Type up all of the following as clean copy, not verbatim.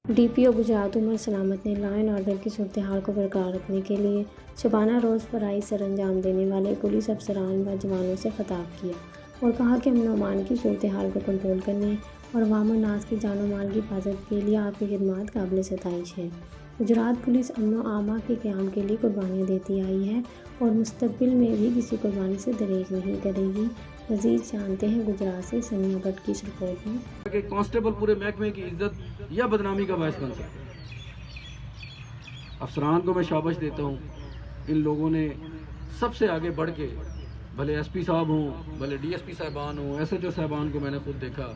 DPO Gujarat Umar सलामत ने law and order की सूरत हाल को बरकरार रखने के लिए शबाना रोज़ फ़राइज़ सरअंजाम देने वाले पुलिस अफसरान व जवानों से ख़िताब किया और कहा कि अमन अमान की सूरत हाल को कंट्रोल करने और अवाम नास की जान माल की हिफाजत के लिए आपकी खिदमत काबिल सताइश है। गुजरात पुलिस अमन आमा के क़याम के लिए कुर्बानियाँ देती आई है और मुस्तक़बिल में भी किसी कुर्बानी से दरेक नहीं करेगी। मज़ीद जानते हैं गुजरात से सनिया भट्ट की इस रिपोर्ट में। कि कांस्टेबल पूरे महकमे की इज्जत या बदनामी का बायस बन सकते हैं। अफसरान को मैं शाबाश देता हूँ, इन लोगों ने सबसे आगे बढ़ के, भले एसपी साहब हों, भले डीएसपी साहबान हों, एसएचओ साहबान को मैंने खुद देखा,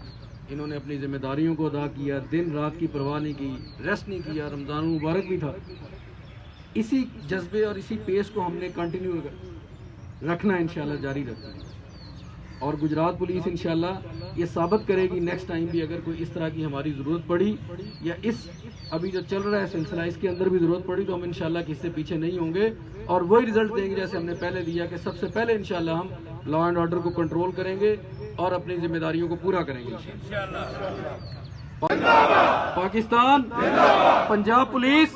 इन्होंने अपनी जिम्मेदारियों को अदा किया, दिन रात की परवाह नहीं की, रेस्ट नहीं किया। रमज़ान मुबारक भी था। इसी जज्बे और इसी पेस को हमने कंटिन्यू रखना, इंशाल्लाह जारी रखना। और गुजरात पुलिस इंशाल्लाह ये साबित करेगी नेक्स्ट टाइम भी, अगर कोई इस तरह की हमारी ज़रूरत पड़ी या इस अभी जो चल रहा है सिलसिला, इसके अंदर भी ज़रूरत पड़ी, तो हम इंशाल्लाह किसी से पीछे नहीं होंगे और वही रिजल्ट देंगे जैसे हमने पहले दिया कि सबसे पहले इंशाल्लाह हम लॉ एंड ऑर्डर को कंट्रोल करेंगे और अपनी जिम्मेदारियों को पूरा करेंगे इंशाल्लाह। पाकिस्तान, पंजाब पुलिस।